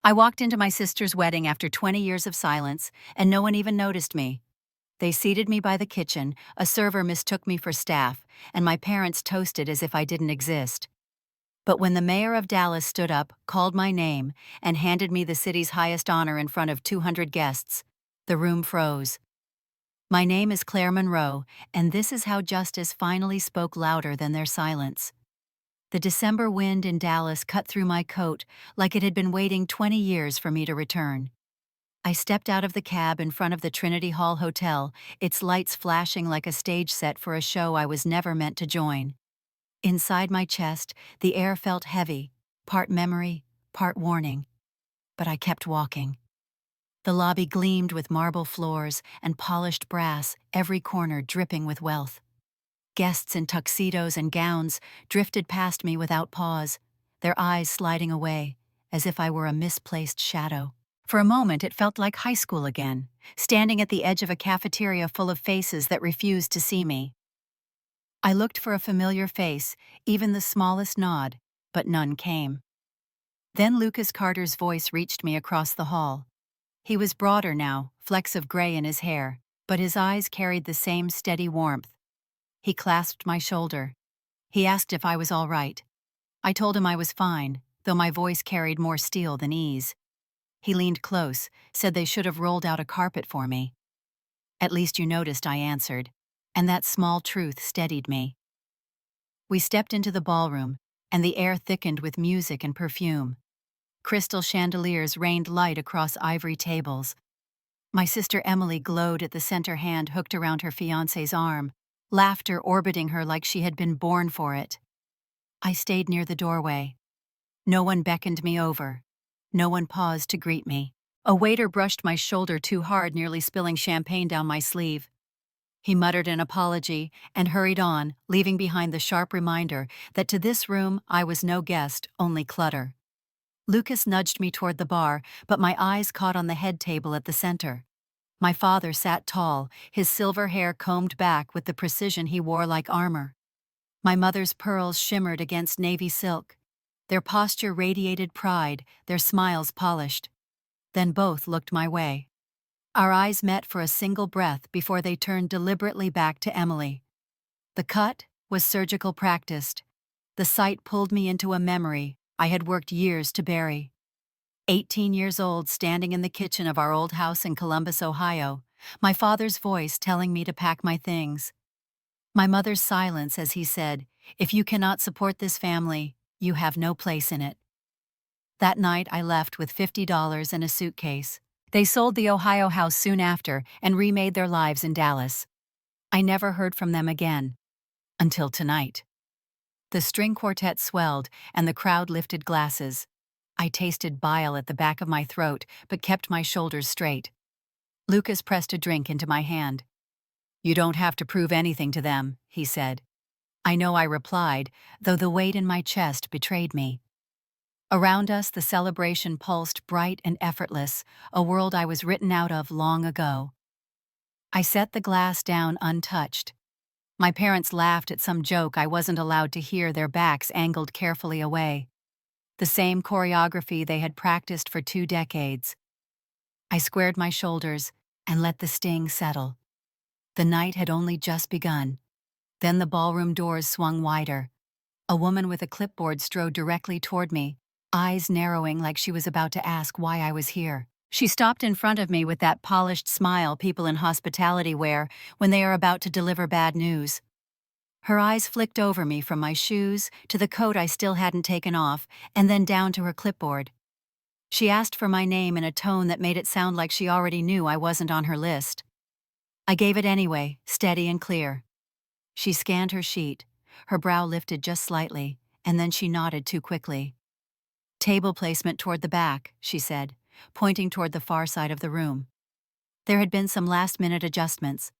I walked into my sister's wedding after 20 years of silence, and no one even noticed me. They seated me by the kitchen, a server mistook me for staff, and my parents toasted as if I didn't exist. But when the mayor of Dallas stood up, called my name, and handed me the city's highest honor in front of 200 guests, the room froze. My name is Claire Monroe, and this is how justice finally spoke louder than their silence. The December wind in Dallas cut through my coat like it had been waiting 20 years for me to return. I stepped out of the cab in front of the Trinity Hall Hotel, its lights flashing like a stage set for a show I was never meant to join. Inside my chest, the air felt heavy, part memory, part warning. But I kept walking. The lobby gleamed with marble floors and polished brass, every corner dripping with wealth. Guests in tuxedos and gowns drifted past me without pause, their eyes sliding away, as if I were a misplaced shadow. For a moment it felt like high school again, standing at the edge of a cafeteria full of faces that refused to see me. I looked for a familiar face, even the smallest nod, but none came. Then Lucas Carter's voice reached me across the hall. He was broader now, flecks of gray in his hair, but his eyes carried the same steady warmth. He clasped my shoulder. He asked if I was all right. I told him I was fine, though my voice carried more steel than ease. He leaned close, said they should have rolled out a carpet for me. "At least you noticed," I answered, and that small truth steadied me. We stepped into the ballroom, and the air thickened with music and perfume. Crystal chandeliers rained light across ivory tables. My sister Emily glowed at the center hand hooked around her fiancé's arm, laughter orbiting her like she had been born for it. I stayed near the doorway. No one beckoned me over. No one paused to greet me. A waiter brushed my shoulder too hard, nearly spilling champagne down my sleeve. He muttered an apology and hurried on, leaving behind the sharp reminder that to this room I was no guest, only clutter. Lucas nudged me toward the bar, but my eyes caught on the head table at the center. My father sat tall, his silver hair combed back with the precision he wore like armor. My mother's pearls shimmered against navy silk. Their posture radiated pride, their smiles polished. Then both looked my way. Our eyes met for a single breath before they turned deliberately back to Emily. The cut was surgical practiced. The sight pulled me into a memory I had worked years to bury. 18 years old, standing in the kitchen of our old house in Columbus, Ohio, my father's voice telling me to pack my things. My mother's silence as he said, "If you cannot support this family, you have no place in it." That night I left with $50 and a suitcase. They sold the Ohio house soon after and remade their lives in Dallas. I never heard from them again. Until tonight. The string quartet swelled and the crowd lifted glasses. I tasted bile at the back of my throat but kept my shoulders straight. Lucas pressed a drink into my hand. "You don't have to prove anything to them," he said. I know I replied, though the weight in my chest betrayed me. Around us the celebration pulsed bright and effortless, a world I was written out of long ago. I set the glass down untouched. My parents laughed at some joke I wasn't allowed to hear, their backs angled carefully away. The same choreography they had practiced for 2 decades. I squared my shoulders and let the sting settle. The night had only just begun. Then the ballroom doors swung wider. A woman with a clipboard strode directly toward me, eyes narrowing like she was about to ask why I was here. She stopped in front of me with that polished smile people in hospitality wear when they are about to deliver bad news. Her eyes flicked over me from my shoes to the coat I still hadn't taken off, and then down to her clipboard. She asked for my name in a tone that made it sound like she already knew I wasn't on her list. I gave it anyway, steady and clear. She scanned her sheet, her brow lifted just slightly, and then she nodded too quickly. "Table placement toward the back," she said, pointing toward the far side of the room. There had been some last-minute adjustments.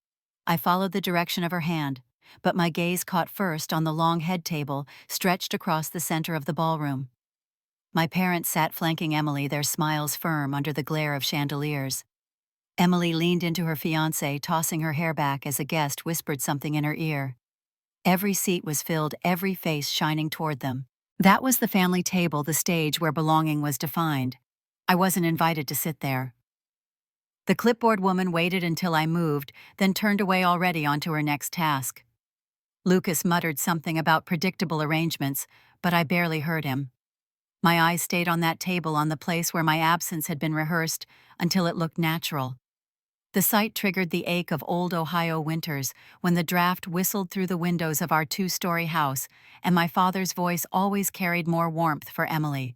I followed the direction of her hand, but my gaze caught first on the long head table stretched across the center of the ballroom. My parents sat flanking Emily, their smiles firm under the glare of chandeliers. Emily leaned into her fiancé, tossing her hair back as a guest whispered something in her ear. Every seat was filled, every face shining toward them. That was the family table, the stage where belonging was defined. I wasn't invited to sit there. The clipboard woman waited until I moved, then turned away already onto her next task. Lucas muttered something about predictable arrangements, but I barely heard him. My eyes stayed on that table on the place where my absence had been rehearsed until it looked natural. The sight triggered the ache of old Ohio winters when the draft whistled through the windows of our two-story house, and my father's voice always carried more warmth for Emily.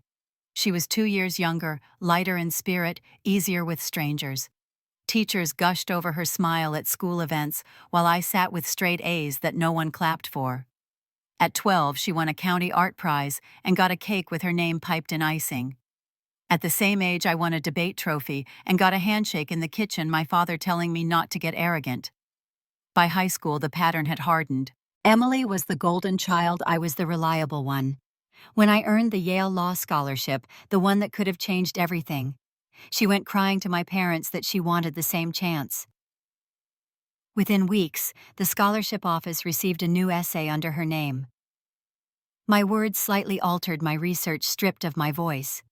She was 2 years younger, lighter in spirit, easier with strangers. Teachers gushed over her smile at school events, while I sat with straight A's that no one clapped for. At 12, she won a county art prize and got a cake with her name piped in icing. At the same age, I won a debate trophy and got a handshake in the kitchen, my father telling me not to get arrogant. By high school, the pattern had hardened. Emily was the golden child, I was the reliable one. When I earned the Yale Law Scholarship, the one that could have changed everything, she went crying to my parents that she wanted the same chance. Within weeks, the scholarship office received a new essay under her name. My words slightly altered my research, stripped of my voice.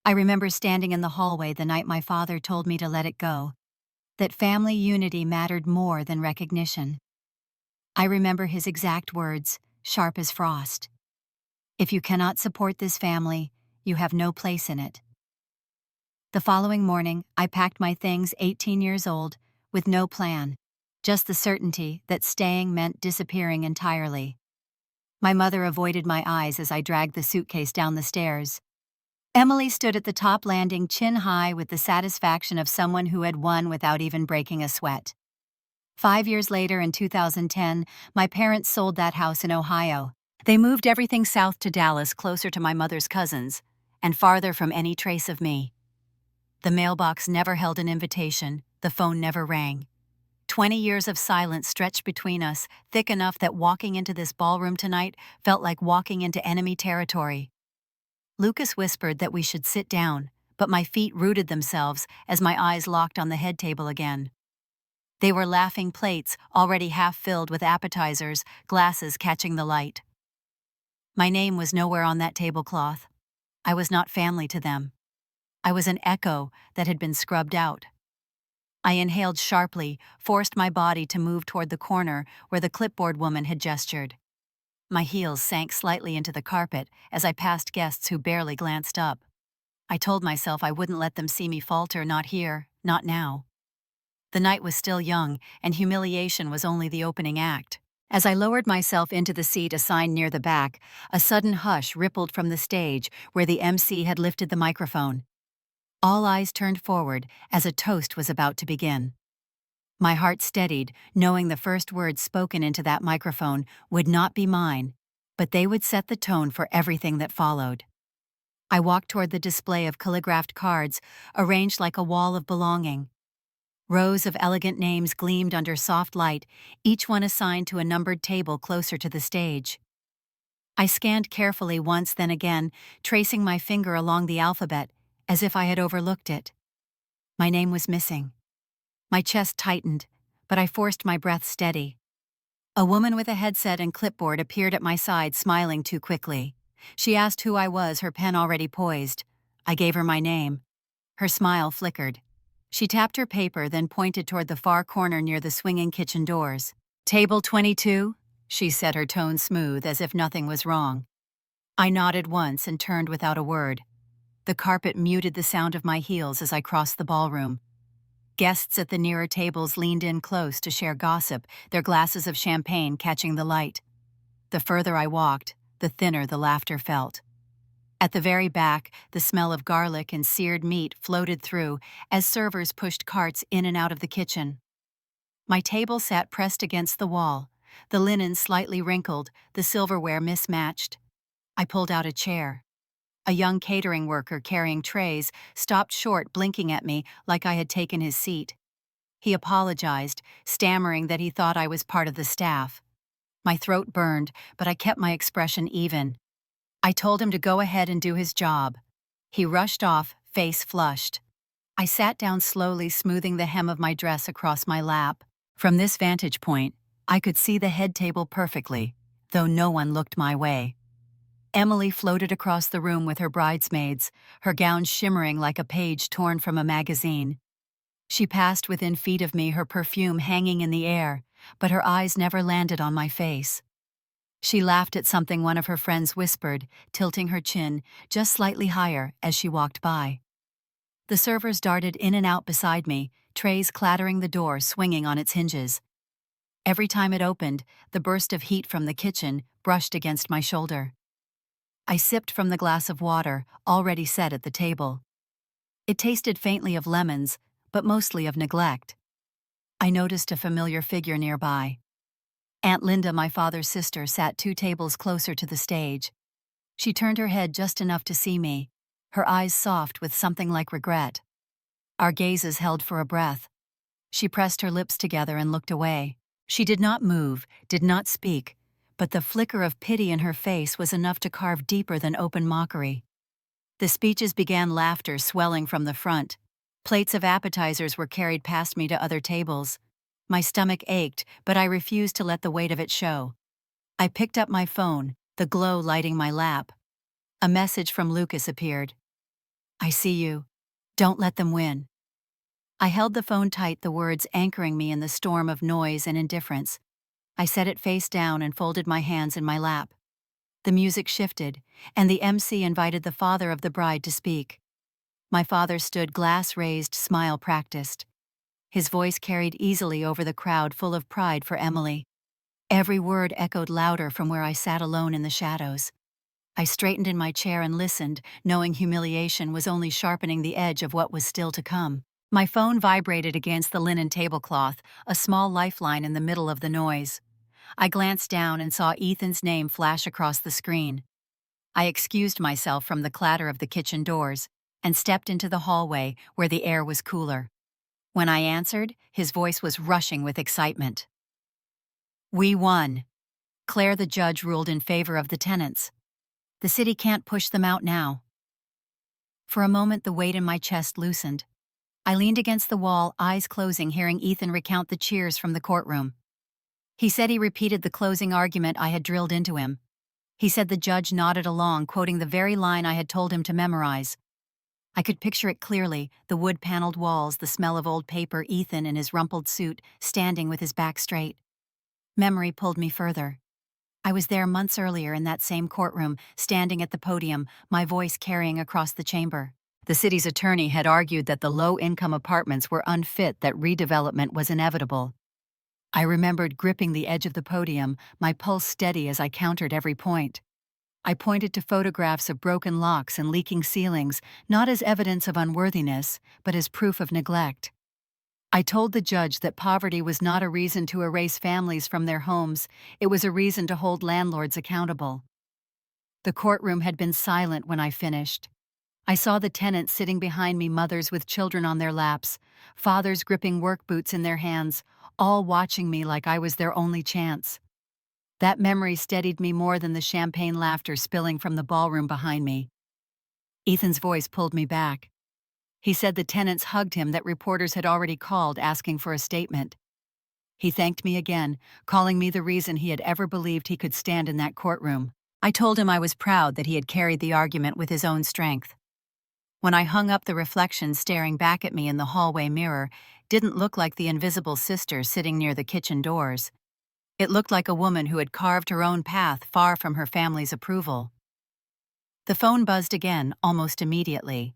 I remember standing in the hallway the night my father told me to let it go, that family unity mattered more than recognition. I remember his exact words, sharp as frost. If you cannot support this family, you have no place in it. The following morning, I packed my things, 18 years old, with no plan, just the certainty that staying meant disappearing entirely. My mother avoided my eyes as I dragged the suitcase down the stairs. Emily stood at the top landing, chin high, with the satisfaction of someone who had won without even breaking a sweat. 5 years later, in 2010, my parents sold that house in Ohio. They moved everything south to Dallas, closer to my mother's cousins, and farther from any trace of me. The mailbox never held an invitation, the phone never rang. 20 years of silence stretched between us, thick enough that walking into this ballroom tonight felt like walking into enemy territory. Lucas whispered that we should sit down, but my feet rooted themselves as my eyes locked on the head table again. They were laughing plates, already half filled with appetizers, glasses catching the light. My name was nowhere on that tablecloth. I was not family to them. I was an echo that had been scrubbed out. I inhaled sharply, forced my body to move toward the corner where the clipboard woman had gestured. My heels sank slightly into the carpet as I passed guests who barely glanced up. I told myself I wouldn't let them see me falter, not here, not now. The night was still young, and humiliation was only the opening act. As I lowered myself into the seat assigned near the back, a sudden hush rippled from the stage where the MC had lifted the microphone. All eyes turned forward as a toast was about to begin. My heart steadied, knowing the first words spoken into that microphone would not be mine, but they would set the tone for everything that followed. I walked toward the display of calligraphed cards, arranged like a wall of belonging. Rows of elegant names gleamed under soft light, each one assigned to a numbered table closer to the stage. I scanned carefully once, then again, tracing my finger along the alphabet, as if I had overlooked it. My name was missing. My chest tightened, but I forced my breath steady. A woman with a headset and clipboard appeared at my side, smiling too quickly. She asked who I was, her pen already poised. I gave her my name. Her smile flickered. She tapped her paper, then pointed toward the far corner near the swinging kitchen doors. "Table 22?" she said, her tone smooth, as if nothing was wrong. I nodded once and turned without a word. The carpet muted the sound of my heels as I crossed the ballroom. Guests at the nearer tables leaned in close to share gossip, their glasses of champagne catching the light. The further I walked, the thinner the laughter felt. At the very back, the smell of garlic and seared meat floated through as servers pushed carts in and out of the kitchen. My table sat pressed against the wall, the linen slightly wrinkled, the silverware mismatched. I pulled out a chair. A young catering worker carrying trays stopped short, blinking at me like I had taken his seat. He apologized, stammering that he thought I was part of the staff. My throat burned, but I kept my expression even. I told him to go ahead and do his job. He rushed off, face flushed. I sat down slowly, smoothing the hem of my dress across my lap. From this vantage point, I could see the head table perfectly, though no one looked my way. Emily floated across the room with her bridesmaids, her gown shimmering like a page torn from a magazine. She passed within feet of me, her perfume hanging in the air, but her eyes never landed on my face. She laughed at something one of her friends whispered, tilting her chin just slightly higher as she walked by. The servers darted in and out beside me, trays clattering, the door swinging on its hinges. Every time it opened, the burst of heat from the kitchen brushed against my shoulder. I sipped from the glass of water, already set at the table. It tasted faintly of lemons, but mostly of neglect. I noticed a familiar figure nearby. Aunt Linda, my father's sister, sat 2 tables closer to the stage. She turned her head just enough to see me, her eyes soft with something like regret. Our gazes held for a breath. She pressed her lips together and looked away. She did not move, did not speak, but the flicker of pity in her face was enough to carve deeper than open mockery. The speeches began, laughter swelling from the front. Plates of appetizers were carried past me to other tables. My stomach ached, but I refused to let the weight of it show. I picked up my phone, the glow lighting my lap. A message from Lucas appeared. "I see you. Don't let them win." I held the phone tight, the words anchoring me in the storm of noise and indifference. I set it face down and folded my hands in my lap. The music shifted, and the MC invited the father of the bride to speak. My father stood, glass raised, smile practiced. His voice carried easily over the crowd, full of pride for Emily. Every word echoed louder from where I sat alone in the shadows. I straightened in my chair and listened, knowing humiliation was only sharpening the edge of what was still to come. My phone vibrated against the linen tablecloth, a small lifeline in the middle of the noise. I glanced down and saw Ethan's name flash across the screen. I excused myself from the clatter of the kitchen doors and stepped into the hallway where the air was cooler. When I answered, his voice was rushing with excitement. "We won. Claire, the judge, ruled in favor of the tenants. The city can't push them out now." For a moment, the weight in my chest loosened. I leaned against the wall, eyes closing, hearing Ethan recount the cheers from the courtroom. He said he repeated the closing argument I had drilled into him. He said the judge nodded along, quoting the very line I had told him to memorize. I could picture it clearly, the wood-paneled walls, the smell of old paper, Ethan in his rumpled suit, standing with his back straight. Memory pulled me further. I was there months earlier in that same courtroom, standing at the podium, my voice carrying across the chamber. The city's attorney had argued that the low-income apartments were unfit, that redevelopment was inevitable. I remembered gripping the edge of the podium, my pulse steady as I countered every point. I pointed to photographs of broken locks and leaking ceilings, not as evidence of unworthiness, but as proof of neglect. I told the judge that poverty was not a reason to erase families from their homes, it was a reason to hold landlords accountable. The courtroom had been silent when I finished. I saw the tenants sitting behind me, mothers with children on their laps, fathers gripping work boots in their hands, all watching me like I was their only chance. That memory steadied me more than the champagne laughter spilling from the ballroom behind me. Ethan's voice pulled me back. He said the tenants hugged him, that reporters had already called asking for a statement. He thanked me again, calling me the reason he had ever believed he could stand in that courtroom. I told him I was proud that he had carried the argument with his own strength. When I hung up, the reflection staring back at me in the hallway mirror didn't look like the invisible sister sitting near the kitchen doors. It looked like a woman who had carved her own path far from her family's approval. The phone buzzed again, almost immediately.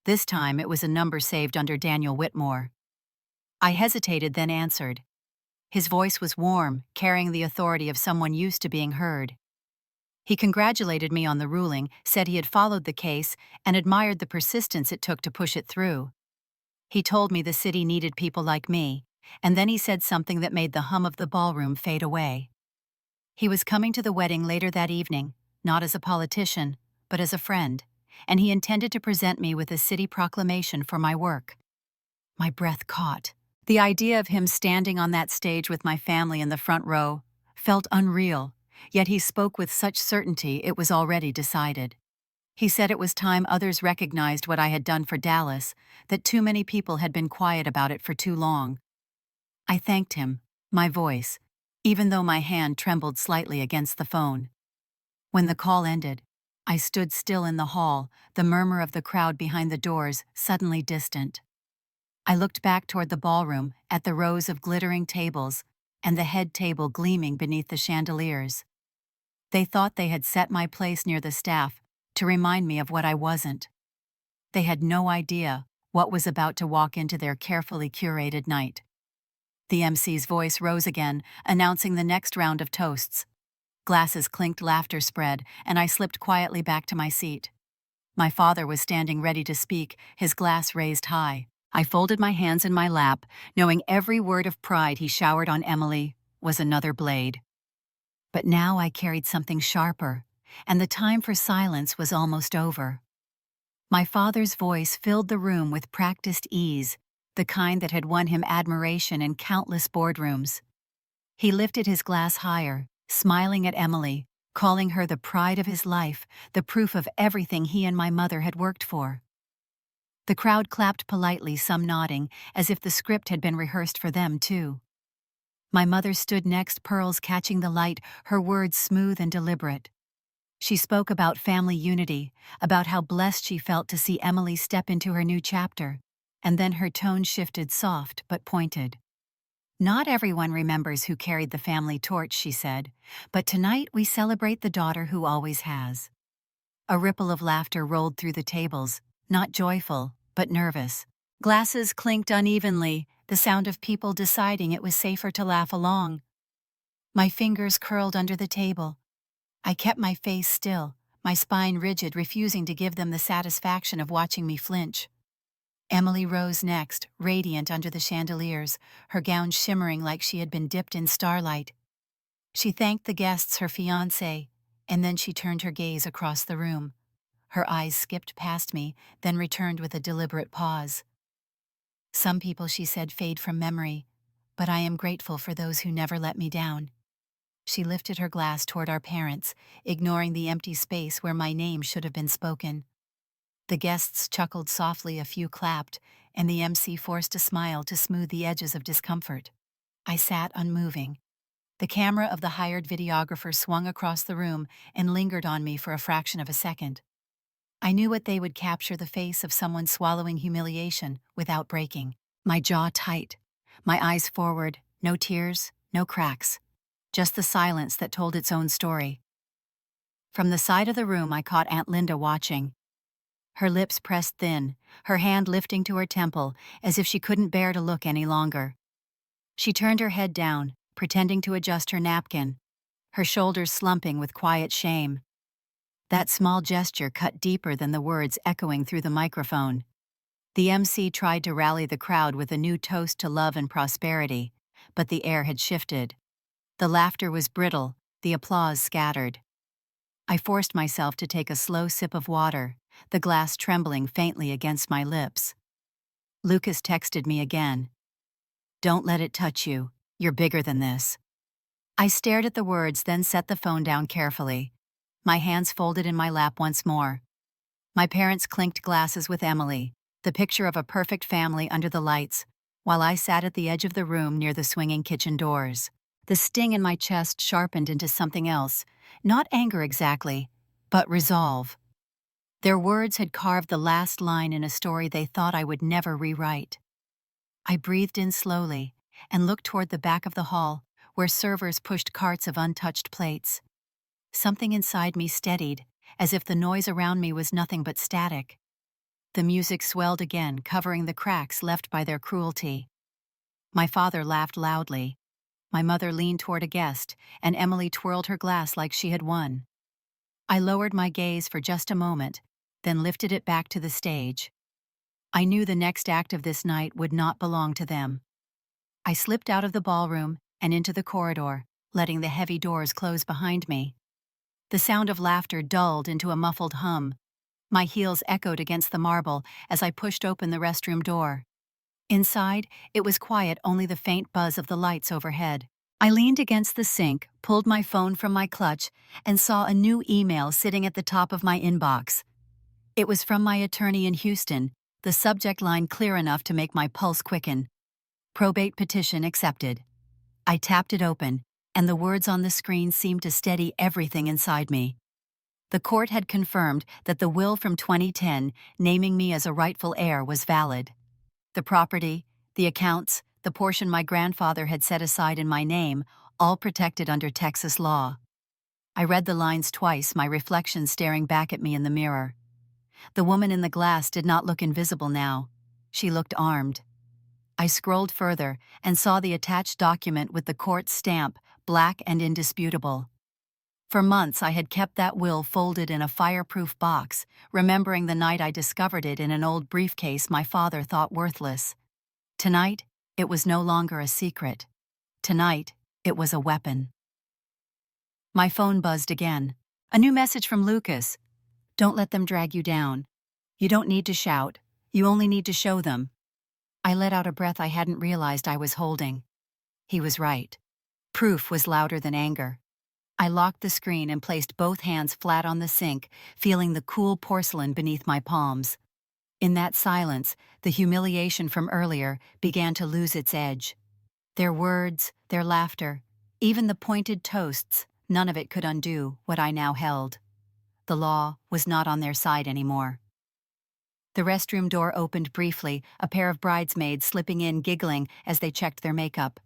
This time it was a number saved under Daniel Whitmore. I hesitated, then answered. His voice was warm, carrying the authority of someone used to being heard. He congratulated me on the ruling, said he had followed the case, and admired the persistence it took to push it through. He told me the city needed people like me, and then he said something that made the hum of the ballroom fade away. He was coming to the wedding later that evening, not as a politician, but as a friend, and he intended to present me with a city proclamation for my work. My breath caught. The idea of him standing on that stage with my family in the front row felt unreal, yet he spoke with such certainty it was already decided. He said it was time others recognized what I had done for Dallas, that too many people had been quiet about it for too long. I thanked him, my voice, even though my hand trembled slightly against the phone. When the call ended, I stood still in the hall, the murmur of the crowd behind the doors suddenly distant. I looked back toward the ballroom, at the rows of glittering tables, and the head table gleaming beneath the chandeliers. They thought they had set my place near the staff to remind me of what I wasn't. They had no idea what was about to walk into their carefully curated night. The MC's voice rose again, announcing the next round of toasts. Glasses clinked, laughter spread, and I slipped quietly back to my seat. My father was standing ready to speak, his glass raised high. I folded my hands in my lap, knowing every word of pride he showered on Emily was another blade. But now I carried something sharper, and the time for silence was almost over. My father's voice filled the room with practiced ease, the kind that had won him admiration in countless boardrooms. He lifted his glass higher, smiling at Emily, calling her the pride of his life, the proof of everything he and my mother had worked for. The crowd clapped politely, some nodding, as if the script had been rehearsed for them too. My mother stood next, pearls catching the light, her words smooth and deliberate. She spoke about family unity, about how blessed she felt to see Emily step into her new chapter, and then her tone shifted, soft but pointed. Not everyone remembers who carried the family torch, she said, but tonight we celebrate the daughter who always has. A ripple of laughter rolled through the tables, not joyful, but nervous. Glasses clinked unevenly, the sound of people deciding it was safer to laugh along. My fingers curled under the table. I kept my face still, my spine rigid, refusing to give them the satisfaction of watching me flinch. Emily rose next, radiant under the chandeliers, her gown shimmering like she had been dipped in starlight. She thanked the guests, her fiancé, and then she turned her gaze across the room. Her eyes skipped past me, then returned with a deliberate pause. Some people, she said, fade from memory, but I am grateful for those who never let me down. She lifted her glass toward our parents, ignoring the empty space where my name should have been spoken. The guests chuckled softly, a few clapped, and the MC forced a smile to smooth the edges of discomfort. I sat unmoving. The camera of the hired videographer swung across the room and lingered on me for a fraction of a second. I knew what they would capture, the face of someone swallowing humiliation without breaking. My jaw tight, my eyes forward, no tears, no cracks. Just the silence that told its own story. From the side of the room I caught Aunt Linda watching. Her lips pressed thin, her hand lifting to her temple, as if she couldn't bear to look any longer. She turned her head down, pretending to adjust her napkin, her shoulders slumping with quiet shame. That small gesture cut deeper than the words echoing through the microphone. The MC tried to rally the crowd with a new toast to love and prosperity, but the air had shifted. The laughter was brittle, the applause scattered. I forced myself to take a slow sip of water, the glass trembling faintly against my lips. Lucas texted me again. "Don't let it touch you. You're bigger than this." I stared at the words, then set the phone down carefully. My hands folded in my lap once more. My parents clinked glasses with Emily, the picture of a perfect family under the lights, while I sat at the edge of the room near the swinging kitchen doors. The sting in my chest sharpened into something else, not anger exactly, but resolve. Their words had carved the last line in a story they thought I would never rewrite. I breathed in slowly and looked toward the back of the hall, where servers pushed carts of untouched plates. Something inside me steadied, as if the noise around me was nothing but static. The music swelled again, covering the cracks left by their cruelty. My father laughed loudly. My mother leaned toward a guest, and Emily twirled her glass like she had won. I lowered my gaze for just a moment, then lifted it back to the stage. I knew the next act of this night would not belong to them. I slipped out of the ballroom and into the corridor, letting the heavy doors close behind me. The sound of laughter dulled into a muffled hum. My heels echoed against the marble as I pushed open the restroom door. Inside, it was quiet, only the faint buzz of the lights overhead. I leaned against the sink, pulled my phone from my clutch, and saw a new email sitting at the top of my inbox. It was from my attorney in Houston, the subject line clear enough to make my pulse quicken. Probate petition accepted. I tapped it open, and the words on the screen seemed to steady everything inside me. The court had confirmed that the will from 2010 naming me as a rightful heir was valid. The property, the accounts, the portion my grandfather had set aside in my name, all protected under Texas law. I read the lines twice, my reflection staring back at me in the mirror. The woman in the glass did not look invisible now. She looked armed. I scrolled further and saw the attached document with the court's stamp, black and indisputable. For months I had kept that will folded in a fireproof box, remembering the night I discovered it in an old briefcase my father thought worthless. Tonight, it was no longer a secret. Tonight, it was a weapon. My phone buzzed again. A new message from Lucas. Don't let them drag you down. You don't need to shout. You only need to show them. I let out a breath I hadn't realized I was holding. He was right. Proof was louder than anger. I locked the screen and placed both hands flat on the sink, feeling the cool porcelain beneath my palms. In that silence, the humiliation from earlier began to lose its edge. Their words, their laughter, even the pointed toasts, none of it could undo what I now held. The law was not on their side anymore. The restroom door opened briefly, a pair of bridesmaids slipping in giggling as they checked their makeup.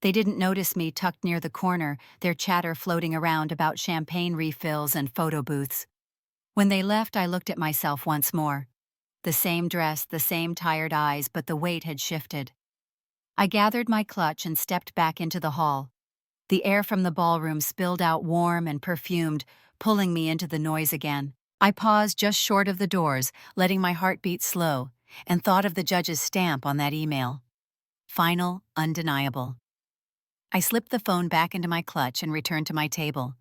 They didn't notice me tucked near the corner, their chatter floating around about champagne refills and photo booths. When they left, I looked at myself once more. The same dress, the same tired eyes, but the weight had shifted. I gathered my clutch and stepped back into the hall. The air from the ballroom spilled out warm and perfumed, pulling me into the noise again. I paused just short of the doors, letting my heart beat slow, and thought of the judge's stamp on that email. Final, undeniable. I slipped the phone back into my clutch and returned to my table.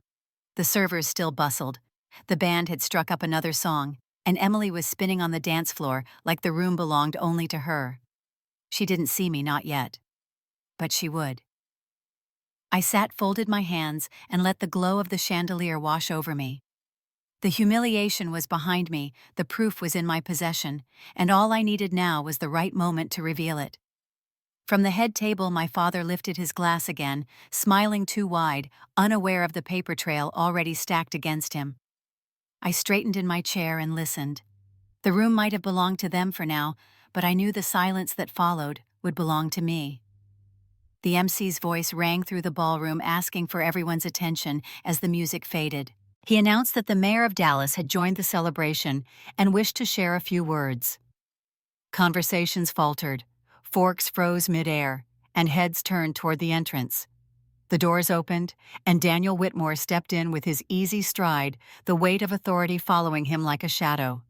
The servers still bustled. The band had struck up another song, and Emily was spinning on the dance floor like the room belonged only to her. She didn't see me, not yet. But she would. I sat, folded my hands, and let the glow of the chandelier wash over me. The humiliation was behind me, the proof was in my possession, and all I needed now was the right moment to reveal it. From the head table, my father lifted his glass again, smiling too wide, unaware of the paper trail already stacked against him. I straightened in my chair and listened. The room might have belonged to them for now, but I knew the silence that followed would belong to me. The MC's voice rang through the ballroom, asking for everyone's attention as the music faded. He announced that the mayor of Dallas had joined the celebration and wished to share a few words. Conversations faltered, forks froze midair, and heads turned toward the entrance. The doors opened, and Daniel Whitmore stepped in with his easy stride, the weight of authority following him like a shadow.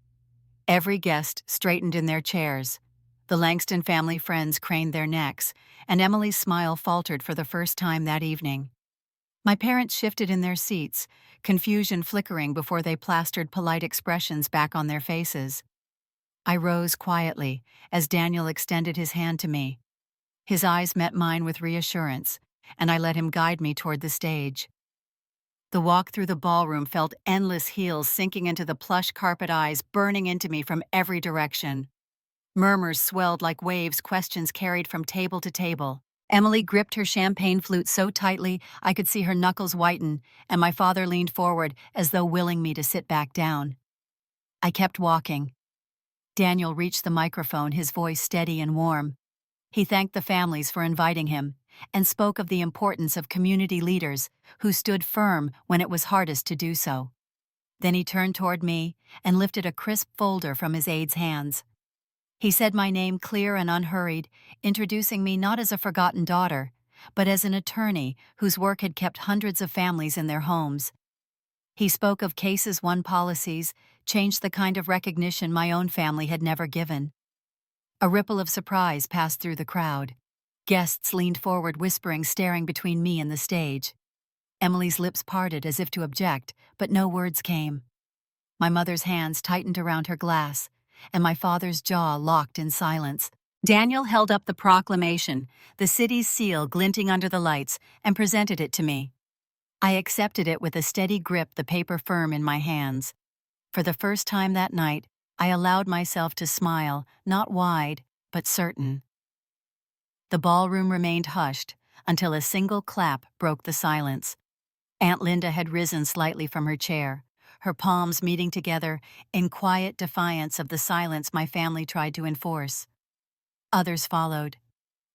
Every guest straightened in their chairs. The Langston family friends craned their necks, and Emily's smile faltered for the first time that evening. My parents shifted in their seats, confusion flickering before they plastered polite expressions back on their faces. I rose quietly as Daniel extended his hand to me. His eyes met mine with reassurance, and I let him guide me toward the stage. The walk through the ballroom felt endless heels sinking into the plush carpet, eyes burning into me from every direction. Murmurs swelled like waves, questions carried from table to table. Emily gripped her champagne flute so tightly I could see her knuckles whiten, and my father leaned forward as though willing me to sit back down. I kept walking. Daniel reached the microphone, his voice steady and warm. He thanked the families for inviting him, and spoke of the importance of community leaders who stood firm when it was hardest to do so. Then he turned toward me and lifted a crisp folder from his aide's hands. He said my name clear and unhurried, introducing me not as a forgotten daughter, but as an attorney whose work had kept hundreds of families in their homes. He spoke of cases won policies, changed the kind of recognition my own family had never given. A ripple of surprise passed through the crowd. Guests leaned forward, whispering, staring between me and the stage. Emily's lips parted as if to object, but no words came. My mother's hands tightened around her glass, and my father's jaw locked in silence. Daniel held up the proclamation, the city's seal glinting under the lights, and presented it to me. I accepted it with a steady grip, the paper firm in my hands. For the first time that night, I allowed myself to smile, not wide, but certain. The ballroom remained hushed until a single clap broke the silence. Aunt Linda had risen slightly from her chair, her palms meeting together in quiet defiance of the silence my family tried to enforce. Others followed.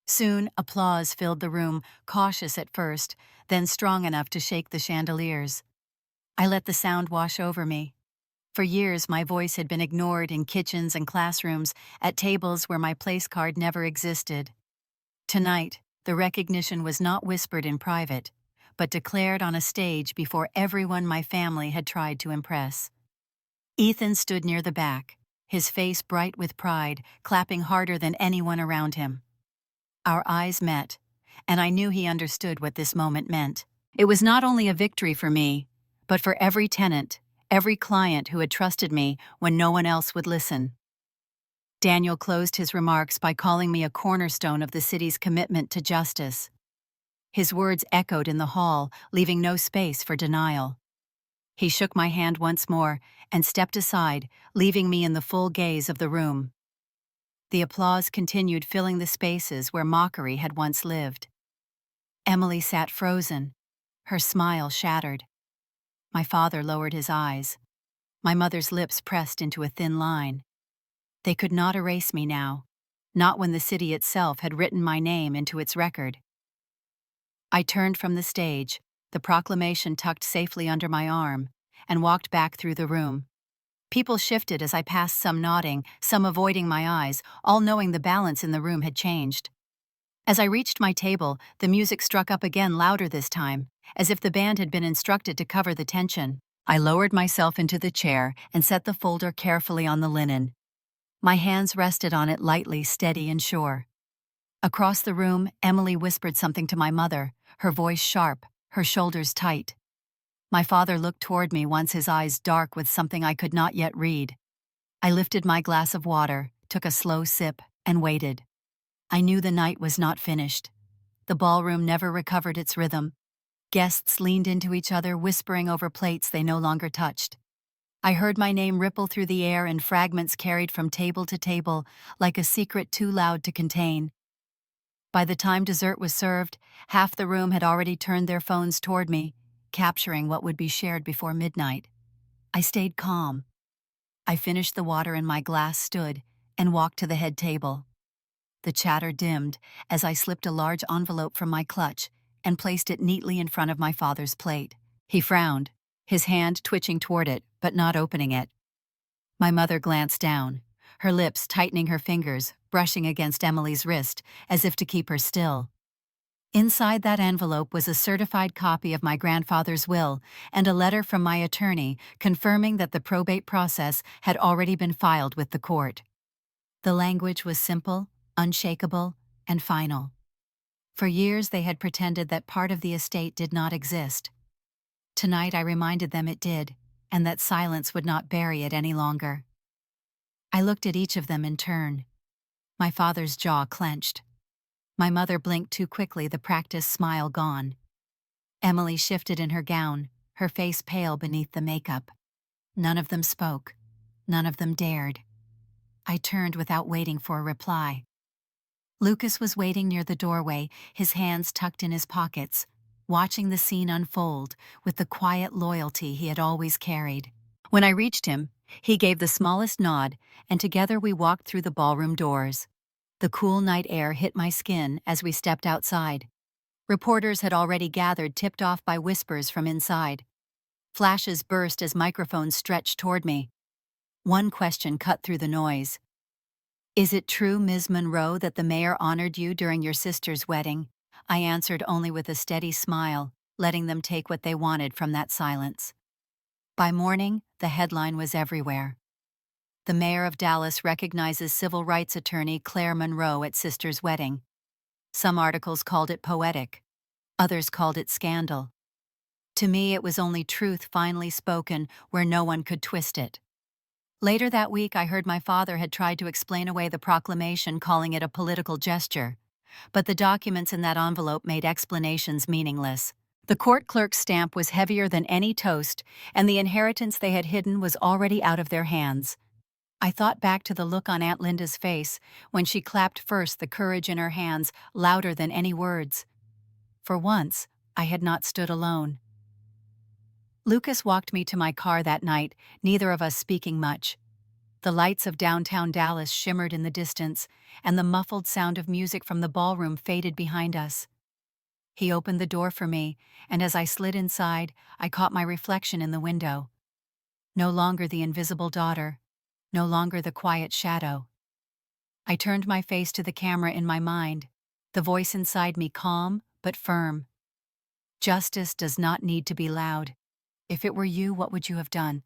Soon, applause filled the room, cautious at first, then strong enough to shake the chandeliers. I let the sound wash over me. For years, my voice had been ignored in kitchens and classrooms, at tables where my place card never existed. Tonight, the recognition was not whispered in private, but declared on a stage before everyone my family had tried to impress. Ethan stood near the back, his face bright with pride, clapping harder than anyone around him. Our eyes met, and I knew he understood what this moment meant. It was not only a victory for me, but for every tenant, every client who had trusted me when no one else would listen. Daniel closed his remarks by calling me a cornerstone of the city's commitment to justice. His words echoed in the hall, leaving no space for denial. He shook my hand once more and stepped aside, leaving me in the full gaze of the room. The applause continued, filling the spaces where mockery had once lived. Emily sat frozen, her smile shattered. My father lowered his eyes. My mother's lips pressed into a thin line. They could not erase me now, not when the city itself had written my name into its record. I turned from the stage, the proclamation tucked safely under my arm, and walked back through the room. People shifted as I passed, some nodding, some avoiding my eyes, all knowing the balance in the room had changed. As I reached my table, the music struck up again, louder this time, as if the band had been instructed to cover the tension. I lowered myself into the chair and set the folder carefully on the linen. My hands rested on it lightly, steady and sure. Across the room, Emily whispered something to my mother, her voice sharp, her shoulders tight. My father looked toward me, once his eyes dark with something I could not yet read. I lifted my glass of water, took a slow sip, and waited. I knew the night was not finished. The ballroom never recovered its rhythm. Guests leaned into each other, whispering over plates they no longer touched. I heard my name ripple through the air in fragments carried from table to table, like a secret too loud to contain. By the time dessert was served, half the room had already turned their phones toward me, capturing what would be shared before midnight. I stayed calm. I finished the water in my glass, stood, and walked to the head table. The chatter dimmed as I slipped a large envelope from my clutch and placed it neatly in front of my father's plate. He frowned, his hand twitching toward it, but not opening it. My mother glanced down, her lips tightening, her fingers brushing against Emily's wrist as if to keep her still. Inside that envelope was a certified copy of my grandfather's will and a letter from my attorney confirming that the probate process had already been filed with the court. The language was simple, unshakable, and final. For years they had pretended that part of the estate did not exist. Tonight I reminded them it did, and that silence would not bury it any longer. I looked at each of them in turn. My father's jaw clenched. My mother blinked too quickly, the practiced smile gone. Emily shifted in her gown, her face pale beneath the makeup. None of them spoke. None of them dared. I turned without waiting for a reply. Lucas was waiting near the doorway, his hands tucked in his pockets, watching the scene unfold with the quiet loyalty he had always carried. When I reached him, he gave the smallest nod, and together we walked through the ballroom doors. The cool night air hit my skin as we stepped outside. Reporters had already gathered, tipped off by whispers from inside. Flashes burst as microphones stretched toward me. One question cut through the noise. "Is it true, Ms. Monroe, that the mayor honored you during your sister's wedding?" I answered only with a steady smile, letting them take what they wanted from that silence. By morning, the headline was everywhere. The mayor of Dallas recognizes civil rights attorney Claire Monroe at sister's wedding. Some articles called it poetic. Others called it scandal. To me, it was only truth finally spoken where no one could twist it. Later that week, I heard my father had tried to explain away the proclamation, calling it a political gesture. But the documents in that envelope made explanations meaningless. The court clerk's stamp was heavier than any toast, and the inheritance they had hidden was already out of their hands. I thought back to the look on Aunt Linda's face when she clapped first, the courage in her hands louder than any words. For once, I had not stood alone. Lucas walked me to my car that night, neither of us speaking much. The lights of downtown Dallas shimmered in the distance, and the muffled sound of music from the ballroom faded behind us. He opened the door for me, and as I slid inside, I caught my reflection in the window. No longer the invisible daughter, no longer the quiet shadow. I turned my face to the camera in my mind, the voice inside me calm but firm. Justice does not need to be loud. If it were you, what would you have done?